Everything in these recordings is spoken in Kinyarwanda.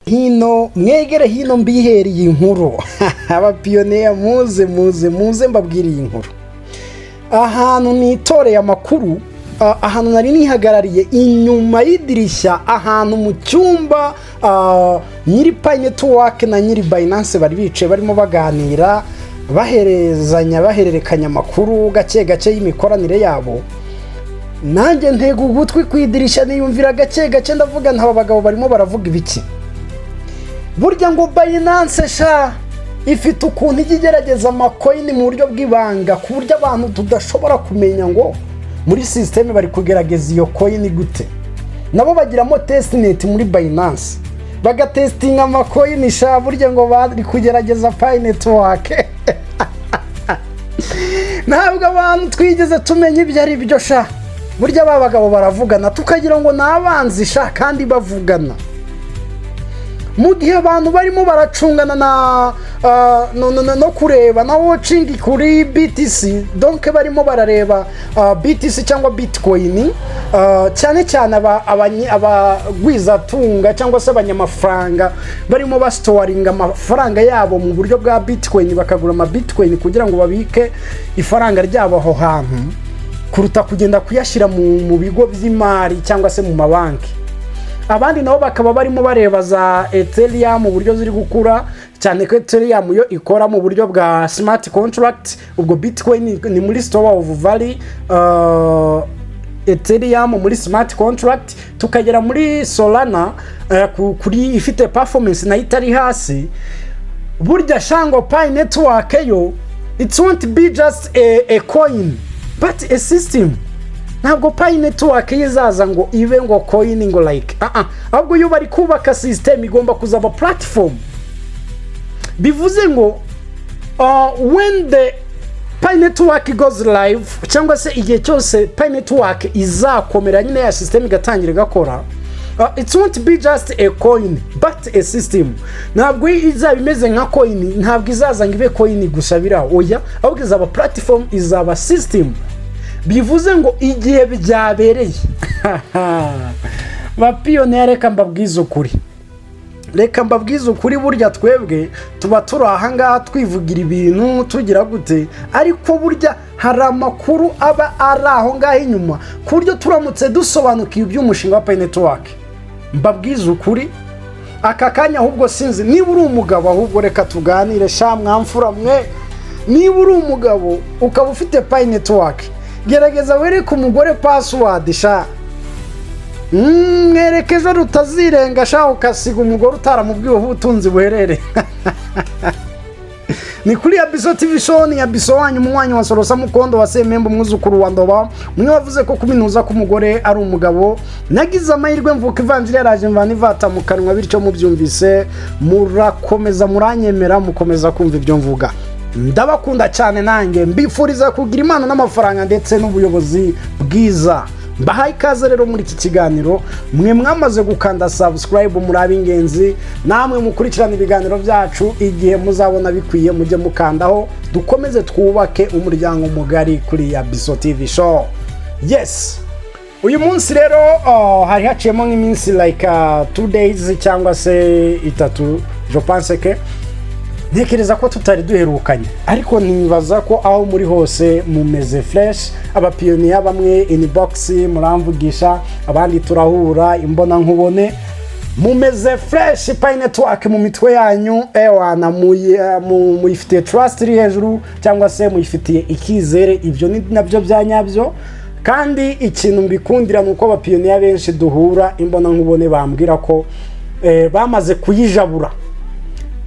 hino mwegere hino mbihereye inkuru abapiyoniya muze mbabwiriye inkuru. Ahantu nitoreye amakuru, ahantu nari nihagarariye inyuma y'idirishya, ahantu mu cyumba nyiri Mainnet na nyiri Binance bari bicaye barimo baganira bahererekanya amakuru gake y'imikoranire yabo. Nanjye ntego ugutwi kwidirisha niyumvira gake ndavuga nta bagabo barimo baravuga ibiki. Burya ngo Binance sha ifite ukuntu igerageza amacoin mu buryo bw'ibanga ku buryo abantu tudashobora kumenya ngo muri system bari kugerageza iyo coin gute. Nabo bagiramo testnet muri Binance bagatestinga amacoin sha burya ngo bari kugerageza Mainnet. Ntabwo abantu twigeze tumenya ibyo ari byo sha. Burya babagabo baravugana tukagira ngo nabanzi sha kandi bavugana. Mu gihe abantu barimo baracungana no kureba na watching kuri BTC, donc barimo barareba BTC cyangwa Bitcoin, cyane abagwizatunga cyangwa se abanyamafaranga barimo bastoringa amafaranga yabo mu buryo bwa Bitcoin, bakagura ama Bitcoin kugira ngo babike ifaranga ryabo aho hantu kuruta kugenda kuyashira mu bigo by'imari cyangwa se mu mabanki. Abandi nabo bakaba barimo bareba za Ethereum mu buryo ziri gukura, cyane ko Ethereum yo ikora mu buryo bwa smart contract. Ubwo Bitcoin ni muri store of value, Ethereum muri smart contract, tukagera muri Solana kuri ifite performance na itari hasi. Burya shango Mainnet yo, it won't be just a coin but a system. Ntabwo Mainnet izaza ngo ibe ngo coin ngo like ahubwo yo bari kubaka system igomba kuzaba platform. Bivuze ngo when the Mainnet goes live cyangwa se igihe cyose Mainnet izakomera nyine ya system igatangira gakora, it won't be just a coin but a system. Ntabwo izaba imeze nka coin, ntabwo izaza ngo ibe coin gusa biraho, oya ahubwo izaba platform, izaba system. Bivuze ngo igihe byabereye bapiyoniya reka mbabwize ukuri burya twebwe tuba turi aha ngaha twivugira ibintu tugira gute, ariko burya hari amakuru aba ari aho ngaho inyuma ku buryo turamutse dusobanukiye iby'umushinga wa Mainnet. Mbabwize ukuri aka kanya ahubwo sinzi niba uri umugabo, ahubwo reka tuganire sha mwamfura mwe. Niba uri umugabo ukaba ufite Mainnet, gerageza wereke umugore password sha. Mwerekeje rutazirenga sha ukasiga umugore utaramubwiye ubutunzi buherere. Ni kuri YABISO TV show, ni YABISO wanyu umwanya wa Sorosa Mukondo wa Semembo mwuzukuru wa Ndoba. Mwe wavuze ko kubinuza ko umugore ari umugabo. Nagize amahirwe mvuka ivanjiri yaraje mvana ivata mu kanwa, bityo mubyumvise murakomeza muranyemera mukomeza kumva ibyo mvuga. Ndabakunda cyane, nanjye mbifuriza kugira imana n'amafaranga ndetse n'ubuyobozi bwiza. Mbahaye ikaze rero muri iki kiganiro, mwe mwamaze gukanda subscribe muri ab'ingenzi, namwe mukurikirana ibiganiro byacu igihe muzabona bikwiye mujye mukandaho, dukomeze twubake umuryango mugari kuri YABISO TV show. Yes, uyu munsi rero hari haciyemo nk'iminsi like 2 days cyangwa se 3, je pense que ntekereza ko tutari duherukanye, ariko nibaza ko aho muri hose mumeze fresh. Abapiyoniya bamwe inbox muramvugisha, abandi turahura imbona nkubone, mumeze fresh. Mainnet mu mitwe yanyu ewana muyifitiye trust iri hejuru cyangwa se muyifitiye ikizere. Ibyo ni nabyo byanyabyo, kandi ikintu mbikundira nuko abapiyoniya benshi duhura imbona nkubone bambwira ko bamaze kuyijabura.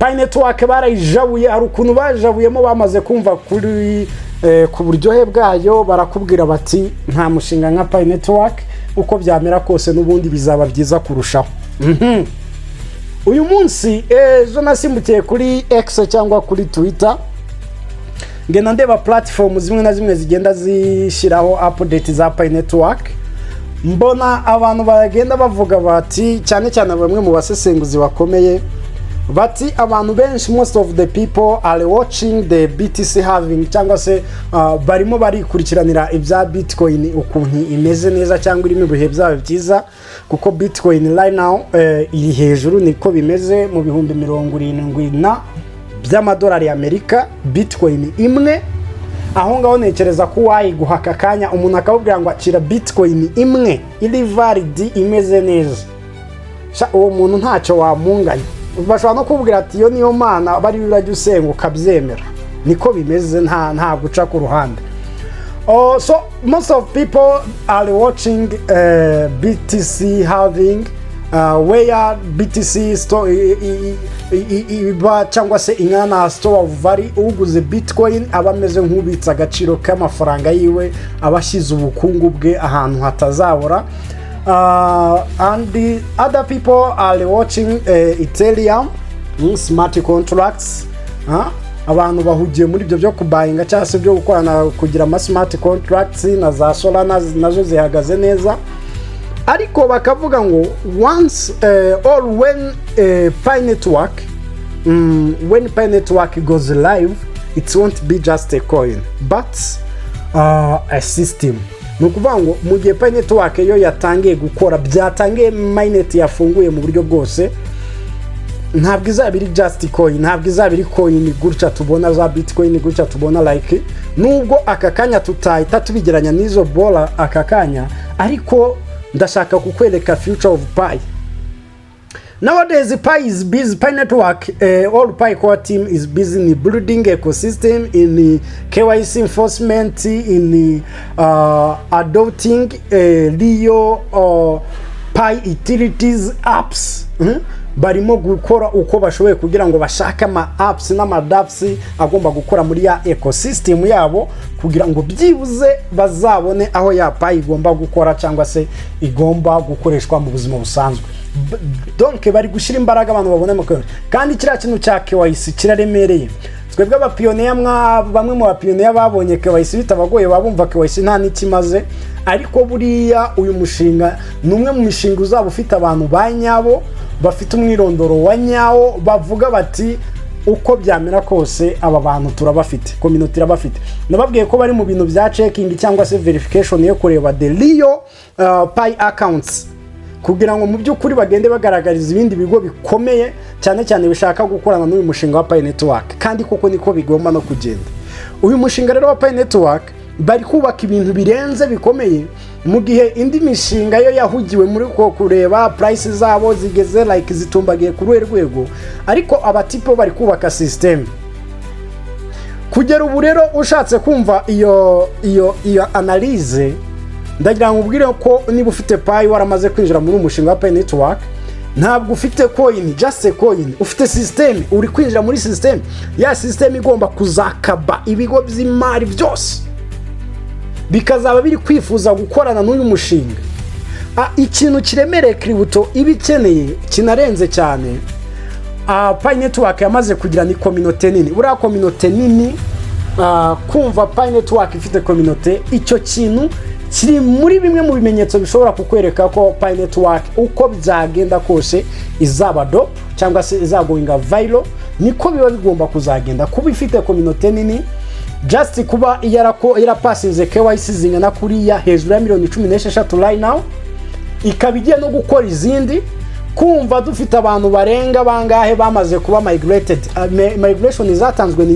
Mainnet barayijabuye, hari ukuntu bajabuyemo bamaze kumva kuri ku buryohe bwayo, barakubwira bati nta mushinga nka Mainnet uko byamera kose n'ubundi bizaba byiza kurushaho. Uyu munsi ejo nasimbukiye kuri X cyangwa kuri Twitter, ngenda ndeba platform zimwe na zimwe zigenda zishiraho update za Mainnet. Mbona abantu bagenda bavuga bati, cyane bamwe mu basesenguzi bakomeye bati, abantu benshi, most of the people are watching the BTC halving, cyangwa se barimo barikurikiranira ibya Bitcoin ukuntu imeze neza cyangwa irimo ibihe byayo byiza. kuko Bitcoin right now iri hejuru, niko bimeze mu bihumbi 70 by'amadolari y'Amerika Bitcoin imwe. Aho ngaho nekereza ko wayiguha akakanya umuntu akabubwira ngo akira Bitcoin imwe iri valid imeze neza, uwo muntu ntacyo wamunganya. Bashobora no kubwira ati yo niyo mana bari birajya usenga ukabyemera. Niko bimeze, nta guca ku ruhande. So most of people are watching BTC halving, where BTC store cyangwa se ingana store of value. Uguze Bitcoin abameze nk'ubitsa agaciro k'amafaranga yiwe, abashize ubukungu bwe ahantu hatazabora. And the other people are watching Ethereum smart contracts. Abantu bahugiye muri ibyo byo kubayinga cyangwa se byo gukorana kugira ama smart contracts na za Solana nazo zihagaze neza. Ariko bakavuga ngo once or when Pi network when Pi network goes live, it won't be just a coin but a system. Nukuvuga ngo mu gihe Pi network yo yatangiye gukora, byatangiye Mainnet yafunguye mu buryo bwose, ntabwo izabiri just coin, ntabwo izabiri coin gutya tubona za Bitcoin gutya tubona like, nubwo akakanya tutahita tubigeranya n'izo bola akakanya, ariko ndashaka kukwereka future of Pi. Nowadays Pi is busy, Pi network, all Pi core team is busy in building ecosystem, in KYC enforcement, in adopting Leo Pi utilities apps. Barimo gukora uko bashoboye kugira ngo bashaka ama apps n'ama dApps agomba gukora muri ya ecosystem yabo, kugira ngo byibuze bazabone aho ya Pi igomba gukora cyangwa se igomba gukoreshwa mu buzima busanzwe. Donc bari gushira imbaraga abantu babone mu kandi kira kintu cya KYC kiraremereye. Twebwe abapiyoniya bamwe mu bapiyoniya babonye KYC bitabagoye, babumva KYC nta n'ikimaze, ariko buriya uyu mushinga numwe mu mishinga uzaba ufite abantu banyabo bafite umwirondoro wa nyawo, bavuga bati uko byamera kose aba bantu turabafite, community irabafite. Nababwiye ko bari mu bintu bya checking cyangwa se verification yo kureba the Leo Pi accounts, kugira ngo mu by'ukuri bagende bagaragariza ibindi bigo bikomeye cyane cyane bishaka gukorana n'uyu mushinga wa Pi network, kandi koko niko bigomba no kugenda. Uyu mushinga rero wa Pi network bari kubaka ibintu birenze bikomeye, mu gihe indi mishinga yo yahugiwe muri ko kureba prices zabo zigeze like zitumbagiye ku rwego, ariko abatipo bari kubaka system. Kugera ubu rero ushatse kumva iyo analyze, ndagira ngo ubwire ko niba ufite Pi waramaze kwinjira muri umushinga wa Pi network, ntabwo ufite coin just a coin, ufite system, uri kwinjira muri system. Ya system igomba kuzakaba ibigo by'imari byose bikazaba biri kwifuza gukorana n'uyu mushinga. Ikintu kiremereye crypto ibikeneye kinarenze cyane. Pi network yamaze kugira ni community nini. Buriya community nini, kumva Pi network ifite community, icyo kintu kiri muri bimwe mu bimenyetso bishobora kukwereka ko Pi network uko byagenda kose izaba dope cyangwa se izagoinga viral. Niko biba bigomba kuzagenda kuba ifite community nini. Just kuba yarapasinze KYC zingana kuriya hejuru ya 16 right now, ikabigiye no gukora izindi. Kumva dufite abantu barenga bangahe bamaze kuba migrated, migration zatanzwe ni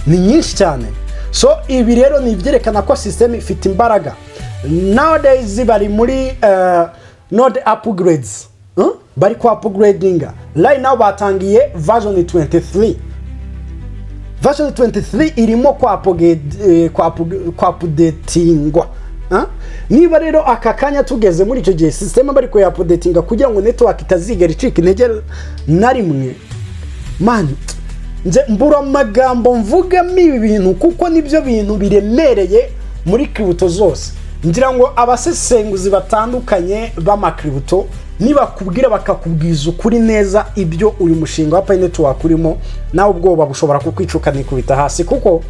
nyinshi cyane. So ibi rero ni byerekana ko system ifite imbaraga. Nowadays bari muri node upgrades, bari ko upgrading. Right now batangiye version 23. Version 23 irimo kwa updatingwa. Niba rero akakanya tugeze muri icyo gihe system bari ko updatinga kugira ngo network itazigera icika intege na rimwe, man nje mbura amagambo mvugamo ibi bintu kuko nibyo bintu biremereye muri crypto zose. Ngira ngo abasesenguzi batandukanye b'amakrypto niba kubwira bakakubwiza ukuri neza ibyo uyu mushinga wa Pi network urimo, nawe ubwoba bushobora kukwicuka nikubita hasi, kuko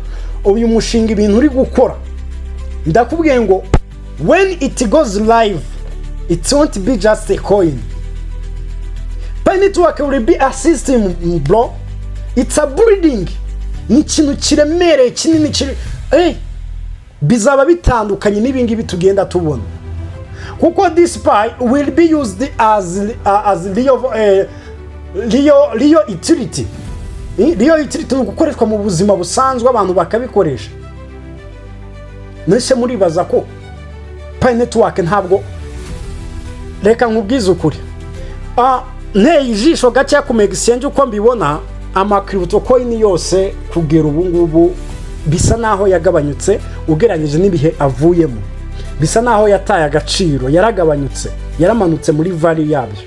uyu mushinga ibintu uri gukora, ndakubwiye ngo when it goes live it won't be just a coin. Pi network will be a system, bro. It's a building. Ni ikintu kiremereye kinini bizaba bitandukanye n'ibingibi tugenda tubona. kuko this pi will be used as real utility. Real utility ni gukoreshwa mu buzima busanzwe abantu bakabikoresha. Nese muribaza ko Pi network ntabwo, reka nkubwize ukuri, nteye ijisho gake ku exchange uko mbibona, ama crypto coin yose kugera ubu ngubu bisa naho yagabanyutse ugeranyije n'ibihe avuyemo, bisa naho yataye agaciro, yaragabanyutse, yaramanutse muri value yabyo,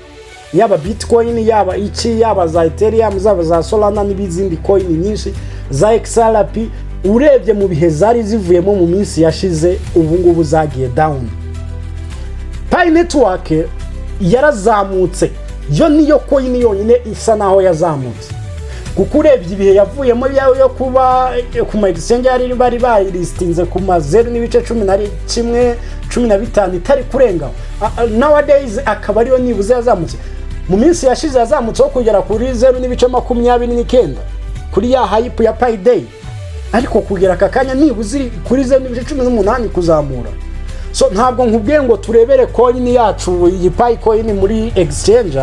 yaba Bitcoin, yaba yaba za Ethereum, zaba za Solana n'ibizindi coin nyinshi za XRP. Urebye mu bihe zari zivuyemo mu minsi yashize, ubu ngubu zagiye down. Pi network yarazamutse, yo niyo coin yonyine isa naho yazamutse, kuko urebye ibihe yavuyemo yo kuba ku ma exchange yari bari bayilistinze ku ma 0.11 15 itari kurenga. Nowadays akaba ariyo nibuze yazamutse. Mu minsi yashize yazamutseho kugera kuri 0.29 kuri ya hype ya Pi day, ariko kugera akakanya nibuze kuri 0.18 kuzamura. So ntabwo nkubwiye ngo turebere coin yacu iyi Pi coin muri exchange,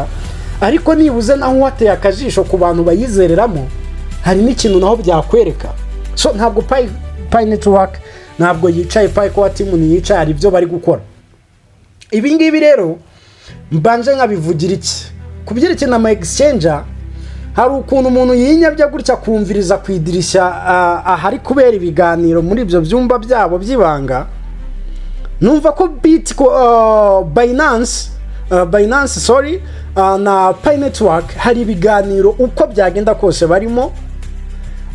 ariko nibuze naho wateye akajisho ku bantu bayizereramo, hari n'ikintu naho byakwereka. So ntabwo Pi network ntabwo yicaye, Pi core team ni yicaye, ari byo bari gukora. Ibi ngibi rero mbanje nkabivugira iki kubyerekeye na exchange. Hari ukuntu umuntu yinyabya gutya kumviriza kwidirisha ahari kubera ibiganiro muri ibyo byumba byabo byibanga, numva ko Binance na Pi network hari ibiganiro uko byagenda kose barimo.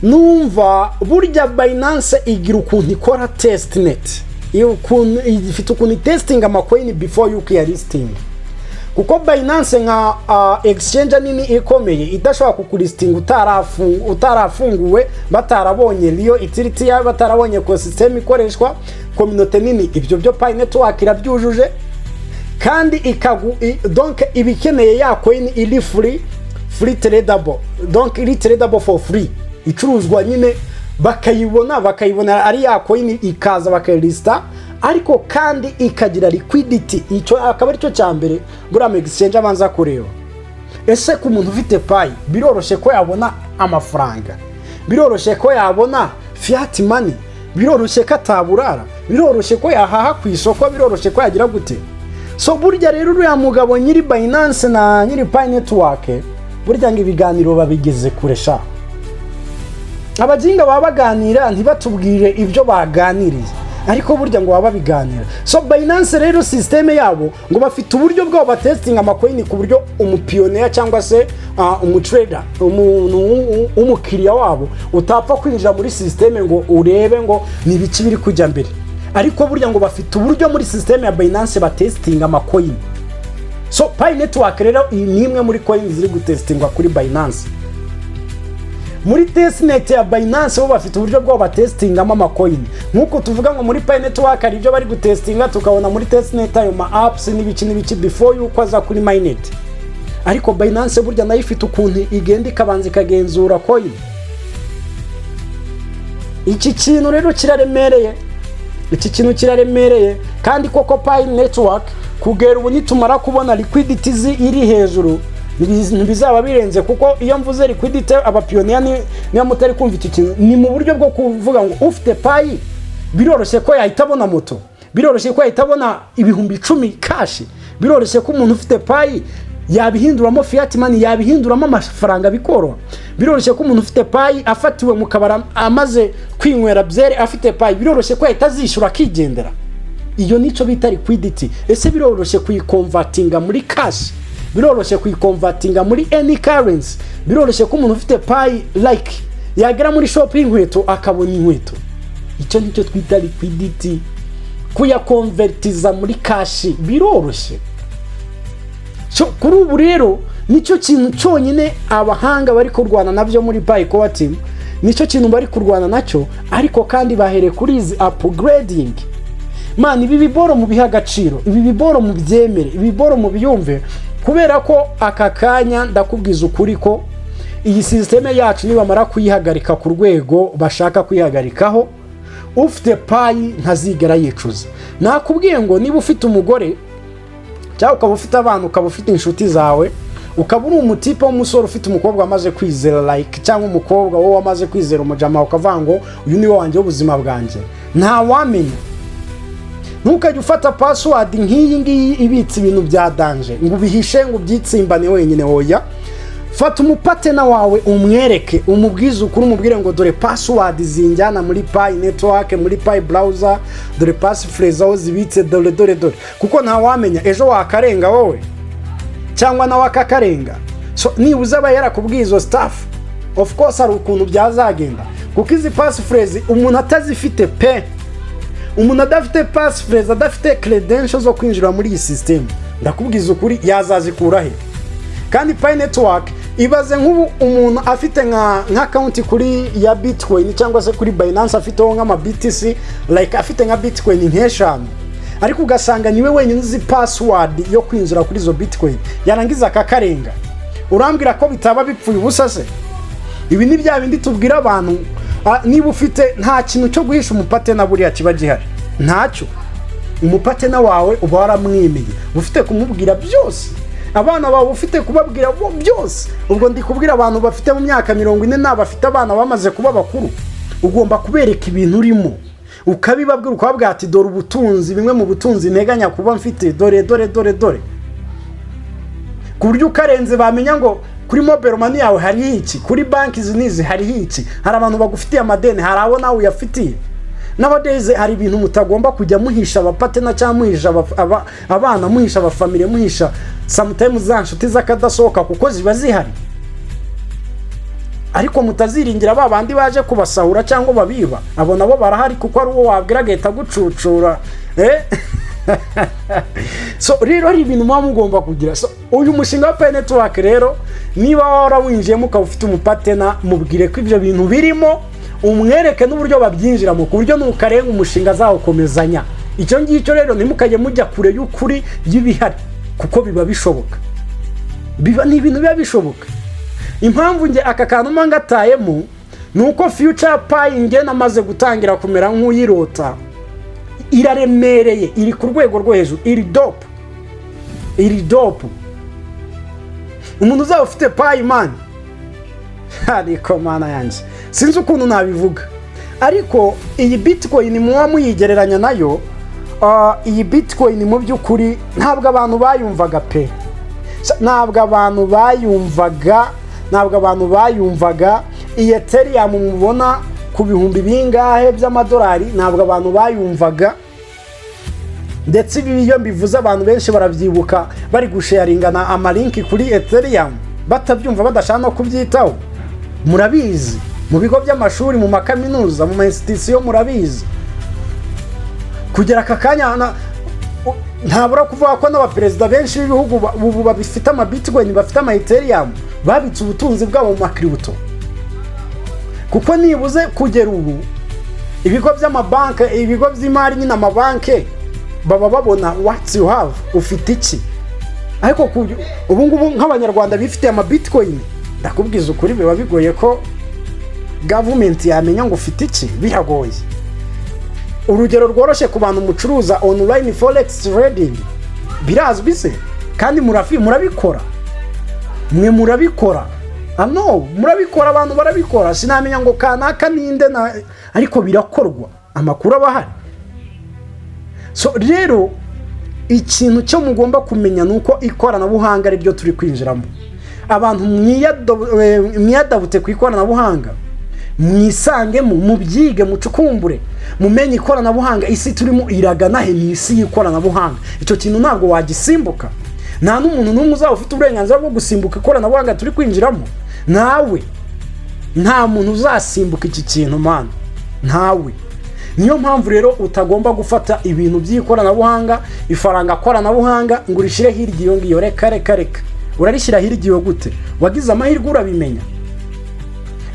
Numva burya Binance igira ukuntu ikora testnet, ifite ukuntu testing amacoin before you clear listing, kuko Binance nka exchange nini ikomeye idashobora kukulisting utarafunguwe, batarabonye real utility, batarabonye ecosystem ikoreshwa, community nini. Ibyo byo Pi network irabyujuje, kandi donc ibikeneye ya coin iri free tradable, donc iri tradable for free, icuruzwa nyine bakayibona ari ya coin ikaza bakayilista, ariko kandi ikagira liquidity. Icyo akaba ari cyo cyambere buri exchange abanza kureba. Ese ku muntu ufite Pi biroroshe ko yabona amafaranga, biroroshe ko yabona fiat money, biroroshe ko ataburara, biroroshe ko yahaha ku isoko, biroroshe ko yagira gute. So burya rero uriya mugabo nyiri Binance na nyiri Pi network, burya ngo ibiganiro babigeze kuresha. Abajinga baba baganira ntibatubwire ibyo baganiriye, ariko burya ngo baba biganira. So Binance rero system yabo ngo bafite uburyo bwo batesting amacoin ku buryo umupioneer cyangwa se umutrader, umukiriya wabo utapfa kwinjira muri system ngo urebe ngo nibiki biri kujya mbere, ariko burya ngo bafite uburyo muri system ya Binance batesting amacoin. So Pi network rero ni imwe muri coin ziri gutestingwa kuri Binance. Muri testnet ya Binance bo bafite uburyo bwo batestingamo amacoin, nkuko tuvuga ngo muri Pi network ari byo bari gutestinga, tukabona muri testnet ayo ma apps n'ibiki before yuko aza kuri Mainnet. Ariko Binance burya nayo ifite ukuntu igenda ikabanza ikagenzura coin. Iki kintu rero kiraremereye, kandi koko Pi network kugera ubu nitumara kubona liquidity iri hejuru ntibizaba birenze, kuko iyo mvuze liquidity abapiyoniya niyo mutari kumva iki kintu, ni mu buryo bwo kuvuga ngo ufite Pi biroroshye ko yahitabona moto, biroroshye ko yahitabona ibihumbi 10 cash, biroroshye ko umuntu ufite Pi yabihinduramo fiat money, yabihinduramo amafaranga bikoro, biroroshye ko umuntu ufite Pi afatiwe mu kabara amaze kwinywera byere afite Pi, biroroshye ko yahitazishura akigendera. Iyo nico bita liquidity. Ese biroroshye kuyikonvertinga muri cash, biroroshye kuyikonvertinga muri any currency, biroroshye ko umuntu ufite Pi like yagera muri shop y'inkweto akabona inkweto. Icyo nicyo twita liquidity, kuyakonvertiza muri cash biroroshye. So kuri ubu rero nicyo kintu cyonyine abahanga bari kurwana navyo muri Pi core team, nicyo kintu bari kurwana nacyo, ariko kandi bahere kuri izi upgrading. Man, ibi biboro mu biha agaciro, ibi biboro mu byemere, ibi biboro mu biyumve, kubera ko aka kanya ndakubwiza ukuri ko iyi systeme yacu nibamara kuyihagarika ku rwego bashaka kuyihagarikaho, ufite Pi ntazigera yicuza. Nakubwiye ngo niba ufite umugore cyangwa ukaba ufite abana, ukaba ufite inshuti zawe, ukaba uri umutipe w'umusore ufite umukobwa wamaze kwizera like, cyangwa umukobwa wowe wamaze kwizera umujama, ukavuga ngo uyu ni wanjye w'ubuzima bwanjye, nta wamenya. Ntukajye ufata password nk'iyi ngiyi ibitse ibintu bya danger ngo ubihishe ngo ubyitsimbane wenyine. Hoya, fata umupatena wawe umwereke, umubwize ukuri, umubwire ngo dore password zinjyana muri Pi network, muri Pi browser, dore passphrase aho zibitse, dore, kuko nta wamenya ejo wakarenga wowe cyangwa nawe akakarenga. So nibuze aba yarakubwiye izo staff, of course hari ukuntu byazagenda, kuko izi passphrase umuntu atazifite pe, umuntu adafite passphrase, adafite credentials zo kwinjira muri iyi system, ndakubwiza ukuri yazazikura he. Kandi Pi network ibaze nk'ubu umuntu afite nka account kuri ya Bitcoin cyangwa se kuri Binance, afiteho nk'ama BTC, like afite nka Bitcoin nk'eshanu, ariko ugasanga niwe wenyine uzi password yo kwinjira kuri zo Bitcoin, yarangiza akakarenga. Urambwira ko bitaba bipfuye ubusa se? Ibi ni bya bindi tubwira abantu, niba ufite nta kintu cyo guhisha umupatena buriya kiba gihari, ntacyo. Umupatena wawe uba waramwemeye, ufite kumubwira byose, abana bawe ufite kubabwira byose. Ubwo ndi kubwira abantu bafite mu myaka 40 n'abafite abana bamaze kuba bakuru, ugomba kubereka ibintu urimo, ukabibabwira, ukababwira ati dore ubutunzi, bimwe mu butunzi nteganya kuba mfite, dore, ku buryo ukarenze bamenya ngo kuri mobile money yawe hari iki, kuri banki zinizi hari iki, hari abantu bagufitiye amadeni, hari abo nawe uyafitiye. Nowadays hari ibintu mutagomba kujya muhisha abapatena cyangwa muhisha abana, muhisha abafamily, muhisha sometimes za nshuti zakadasohoka kuko ziba zihari, ariko mutaziringira babandi baje kubasahura cyangwa babiba, abo nabo barahari kuko ari uwo wabwira agahita gucucura. So rero hari ibintu mugomba kugira. So uyu mushinga wa Pi network rero, niba warawinjiyemo ukaba ufite umupatena, mubwire ko ibyo bintu birimo, umwereke n'uburyo babyinjiramo, ku buryo nukarenga umushinga zawukomezanya. Icyo ngicyo rero nimukajye mujya kure y'ukuri y'ibihari, kuko biba bishoboka, ni ibintu biba bishoboka. Impamvu nge aka kantu mangatayemo nuko future Pi nge namaze gutangira kumera nk'uyirota, iraremereye, iri ku rwego rwo hejuru, iri dope. Umuntu uzaba ufite Pi man, ariko mana yanjye sinzi ukuntu nabivuga, ariko iyi Bitcoin muwa muyigereranya nayo, iyi Bitcoin mu by'ukuri ntabwo abantu bayumvaga pe, ntabwo abantu bayumvaga. Iyi Ethereum mubona ku bihumbi bingahe by'amadolari, ntabwo abantu bayumvaga, ndetse ibi iyo mbivuze abantu benshi barabyibuka bari gusharingana amalinki kuri Ethereum, batabyumva, badashaka no kubyitaho. Murabizi mu bigo by'amashuri, mu makaminuza, mu institution, murabizi kugera aka kanya ntabura kuvuga ko n'abaperezida benshi b'ibihugu ubu babifite ama Bitcoin, bafite ama Ethereum, babitse ubutunzi bwabo mu makripto. Kuko nibuze kugera ubu ibigo by'amabanki, ibigo by'imari nyine amabanki baba babona what you have, ufite iki. Ariko ubu ngubu nk'abanyarwanda bifite ama Bitcoin, ndakubwiza ukuri biba bigoye ko government yamenya ngo ufite iki, biragoye. Urugero rworoshye ku bantu mucuruza online forex trading, birazwi se, kandi murabikora, mwe murabikora, murabikora, abantu barabikora, sinamenya ngo kanaka ninde ariko birakorwa, amakuru abahari. So rero ikintu cyo mugomba kumenya nuko ikoranabuhanga ari ryo turi kwinjiramo. Abantu mwiyadabute ku ikoranabuhanga, mwisangemo, mubyige, mucukumbure, mumenye ikoranabuhanga. Isi turimo iragana he, ni isi y'ikoranabuhanga. Icyo kintu ntabwo wagisimbuka, nta n'umuntu n'umwe uzaba ufite uburenganzira bwo gusimbuka ikoranabuhanga turi kwinjiramo. Nawe nta muntu uzasimbuka iki kintu man, ntawe. Niyo mpamvu rero utagomba gufata ibintu by'ikoranabuhanga, ifaranga koranabuhanga ngo urishire hirya iyo ngiyo. Reka urarishyira hirya iyo gute? Wagize amahirwe urabimenya.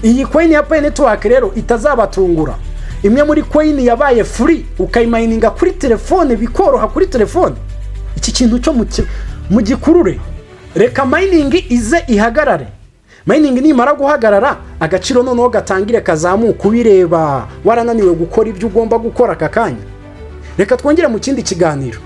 Iyi coin ya Pi network rero itazabatungura. Imwe muri coin yabaye free, ukayimayininga kuri telefone, bikoroha kuri telefone. Iki kintu cyo mu gikurure, reka mining ize ihagarare. Mining nimara guhagarara, agaciro noneho gatangire kazamuka, ubireba warananiwe gukora ibyo ugomba gukora aka kanya. Reka twongere mu kindi kiganiro.